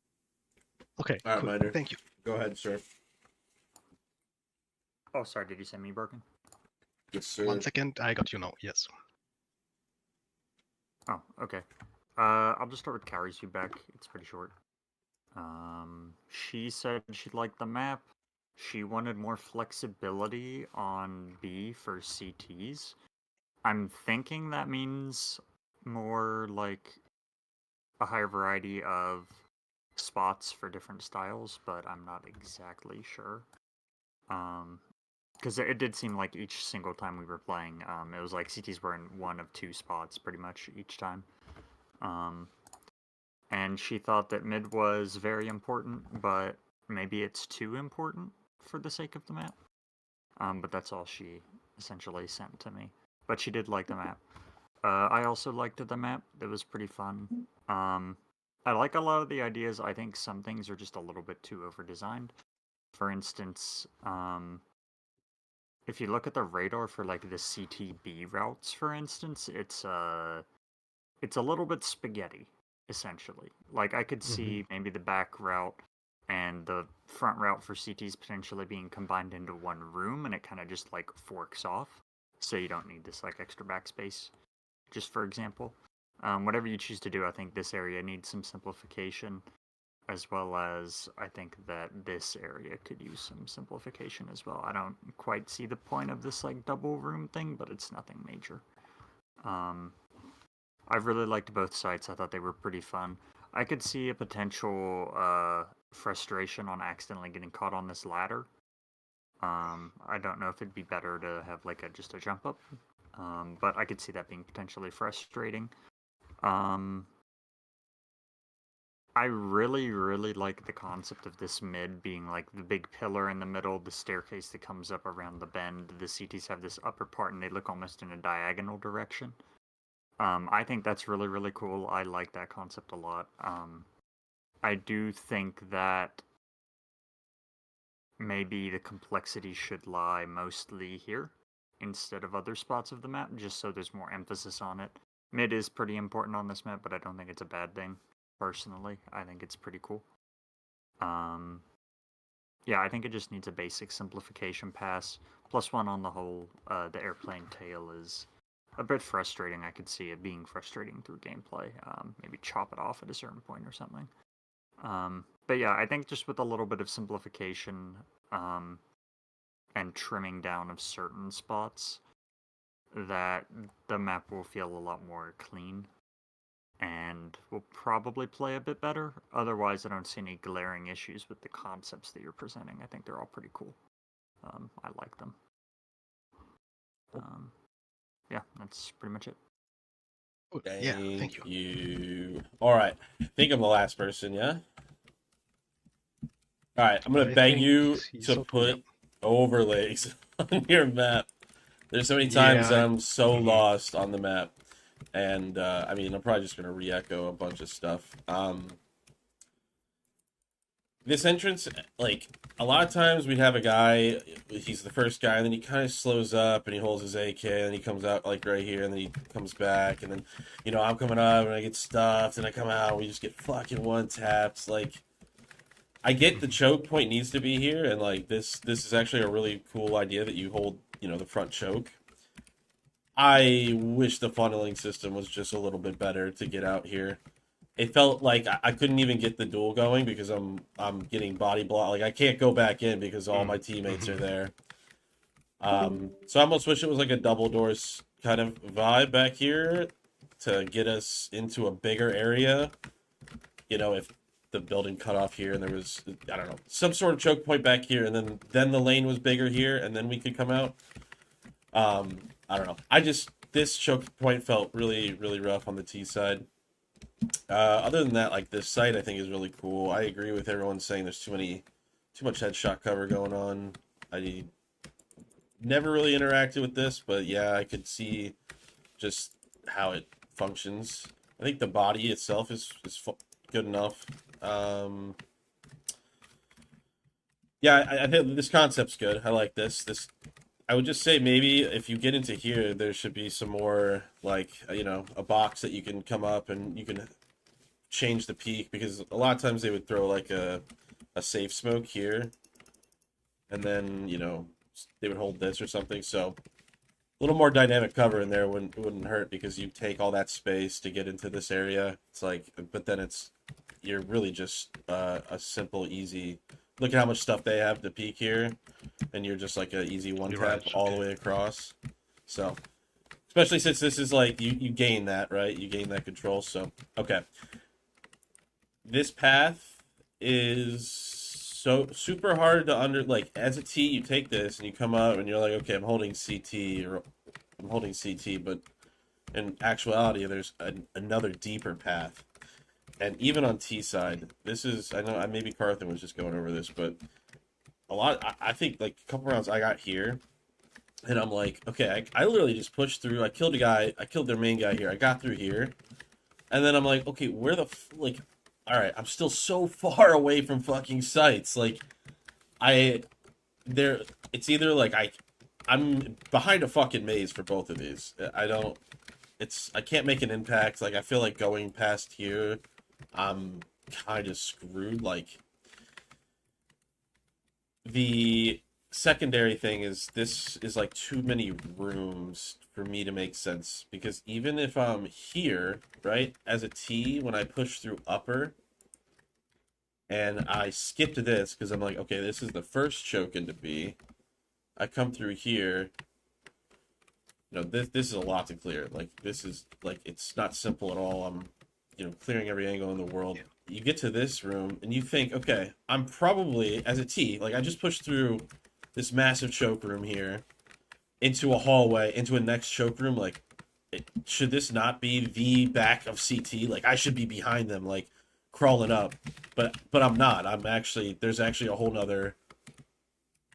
Okay, All right, cool. Miner. Thank you. Go ahead, sir. Oh, sorry. Did you say me, Broken? Yes, sir. 1 second, I got you now. Yes. Oh, okay. I'll just start with Carrie's feedback. It's pretty short. She said she liked the map. She wanted more flexibility on B for CTs. I'm thinking that means more like a higher variety of spots for different styles, but I'm not exactly sure. Because it did seem like each single time we were playing, it was like CTs were in one of two spots pretty much each time. And she thought that mid was very important, but maybe it's too important for the sake of the map. But that's all she essentially sent to me. But she did like the map. I also liked the map. It was pretty fun. I like a lot of the ideas. I think some things are just a little bit too over-designed. For instance, if you look at the radar for like the CTB routes, for instance, it's a little bit spaghetti, essentially. Like I could see maybe the back route and the front route for CTs potentially being combined into one room, and it kind of just like forks off, so you don't need this like extra backspace. Just for example, whatever you choose to do, I think this area needs some simplification, as well as I think that this area could use some simplification as well. I don't quite see the point of this like double room thing, but it's nothing major. I've really liked both sites. I thought they were pretty fun. I could see a potential frustration on accidentally getting caught on this ladder. I don't know if it'd be better to have like just a jump up, but I could see that being potentially frustrating. I really, really like the concept of this mid being like the big pillar in the middle, the staircase that comes up around the bend. The CTs have this upper part and they look almost in a diagonal direction. I think that's really, really cool. I like that concept a lot. I do think that maybe the complexity should lie mostly here instead of other spots of the map, just so there's more emphasis on it. Mid is pretty important on this map, but I don't think it's a bad thing. Personally, I think it's pretty cool. Yeah, I think it just needs a basic simplification pass. Plus one on the whole, the airplane tail is a bit frustrating. I could see it being frustrating through gameplay. Maybe chop it off at a certain point or something. But yeah, I think just with a little bit of simplification and trimming down of certain spots, that the map will feel a lot more clean and will probably play a bit better. Otherwise, I don't see any glaring issues with the concepts that you're presenting. I think they're all pretty cool. I like them. Yeah, that's pretty much it. Yeah, thank you. All right. I think I'm the last person, yeah? All right, I'm going to I beg think you he's to okay, put overlays on your map. There's so many times Yeah, I'm so lost on the map. And, I mean, I'm probably just going to re-echo a bunch of stuff. This entrance, like, a lot of times we'd have a guy, he's the first guy, and then he kind of slows up, and he holds his AK, and then he comes out, like, right here, and then he comes back, and then, you know, I'm coming up, and I get stuffed, and I come out, and we just get fucking one-tapped, like, I get the choke point needs to be here, and, like, this is actually a really cool idea that you hold, you know, the front choke. I wish the funneling system was just a little bit better to get out here. It felt like I couldn't even get the duel going because I'm getting body blocked. Like I can't go back in because all my teammates are there. So I almost wish it was like a double doors kind of vibe back here to get us into a bigger area. You know, if the building cut off here, and there was, I don't know, some sort of choke point back here, and then the lane was bigger here, and then we could come out. I don't know. This choke point felt really, really rough on the T side. Other than that, like, this site I think is really cool. I agree with everyone saying there's too much headshot cover going on. I never really interacted with this, but yeah, I could see just how it functions. I think the body itself is good enough. Yeah, I think this concept's good. I like this. I would just say maybe if you get into here, there should be some more, like, you know, a box that you can come up and you can change the peak, because a lot of times they would throw like a safe smoke here, and then, you know, they would hold this or something. So a little more dynamic cover in there wouldn't hurt, because you take all that space to get into this area. It's like, but then you're really just a simple, easy. Look at how much stuff they have to peek here, and you're just like an easy one tap all the way across. So, especially since this is like you gain that, right? You gain that control. So, okay. This path is so super hard to like, as a T, you take this and you come up and you're like, okay, I'm holding CT, or I'm holding CT, but in actuality, there's another deeper path. And even on T side, this is, I know maybe Carthen was just going over this, but I think like a couple rounds I got here, and I'm like, okay, I literally just pushed through. I killed a guy. I killed their main guy here. I got through here, and then I'm like, okay, where the like, all right, I'm still so far away from fucking sites. Like, it's either like I'm behind a fucking maze for both of these. I can't make an impact. Like, I feel like going past here, I'm kind of screwed. Like, the secondary thing is, this is like too many rooms for me to make sense, because even if I'm here, right, as a T, when I push through upper and I skip to this because I'm like, okay, this is the first choke into B, I come through here, you know, this is a lot to clear. Like, this is like, it's not simple at all. I'm, you know, clearing every angle in the world. You get to this room and you think, okay, I'm probably, as a T, like, I just pushed through this massive choke room here into a hallway, into a next choke room. Like, should this not be the back of CT? Like, I should be behind them, like, crawling up, but I'm not. There's actually a whole nother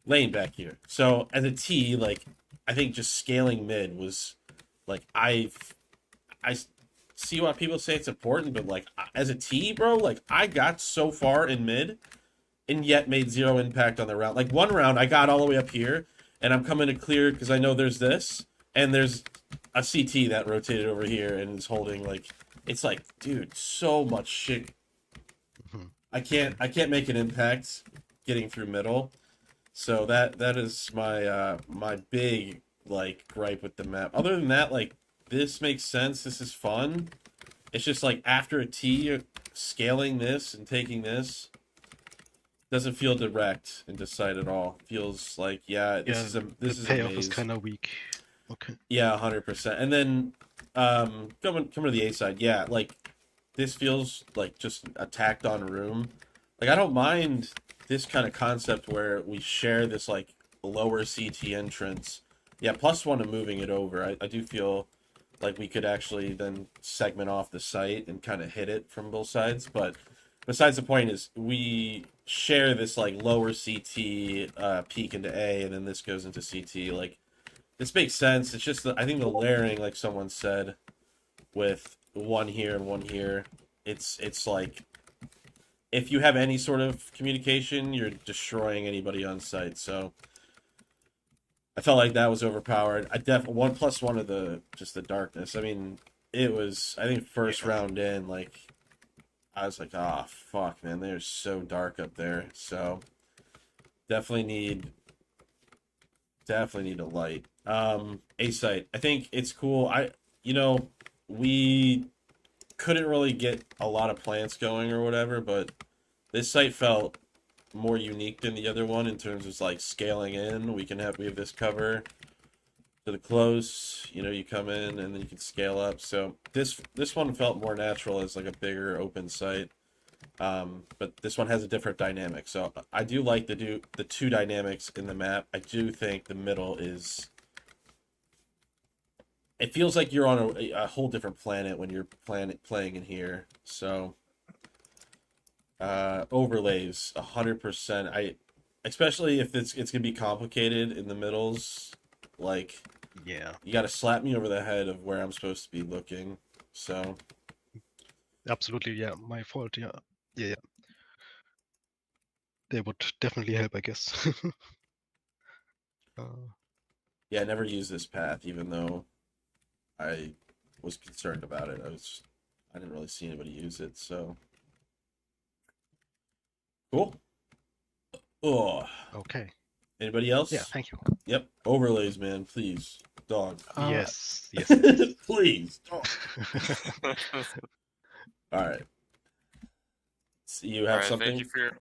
lane back here. So as a T, like, I think just scaling mid was, like, I see why people say it's important, but, like, as a T, bro, like, I got so far in mid and yet made zero impact on the round. Like, one round I got all the way up here and I'm coming to clear because I know there's this, and there's a CT that rotated over here and is holding, like, it's like, dude, so much shit. I can't make an impact getting through middle. So that is my my big, like, gripe with the map. Other than that, like, this makes sense. This is fun. It's just like, after a T, scaling this and taking this doesn't feel direct and decide at all. Feels like, yeah, this is the payoff is kind of weak. Okay. Yeah, 100%. And then coming to the A side, yeah, like, this feels like just a tacked on room. Like, I don't mind this kind of concept where we share this, like, lower CT entrance. Yeah, +1 to moving it over. I do feel like we could actually then segment off the site and kind of hit it from both sides. But besides the point is, we share this, like, lower CT peak into A, and then this goes into CT. Like, this makes sense. It's just I think the layering, like someone said, with one here and one here, it's like, if you have any sort of communication, you're destroying anybody on site. So I felt like that was overpowered. I 1+1 of the darkness. I mean, it was, I think, first round in, like, I was like, ah, oh, fuck, man, they're so dark up there. So definitely need a light. A site, I think it's cool. We couldn't really get a lot of plants going or whatever, but this site felt more unique than the other one in terms of, like, scaling in. We have this cover to the close, you know, you come in and then you can scale up. So this one felt more natural as, like, a bigger open site. But this one has a different dynamic. So I do like the two dynamics in the map. I do think the middle is. It feels like you're on a whole different planet when you're playing in here. So overlays 100%. Especially if it's gonna be complicated in the middles. Like, Yeah. you got to slap me over the head of where I'm supposed to be looking. So Absolutely, yeah. My fault, yeah. Yeah. They would definitely help, I guess. yeah, I never used this path, even though I was concerned about it. I didn't really see anybody use it. So cool. Oh. Okay. Anybody else? Yeah, thank you. Yep. Overlays, man. Please. Dog. Yes. Please. Dog. All right. So you have something? Thank you for your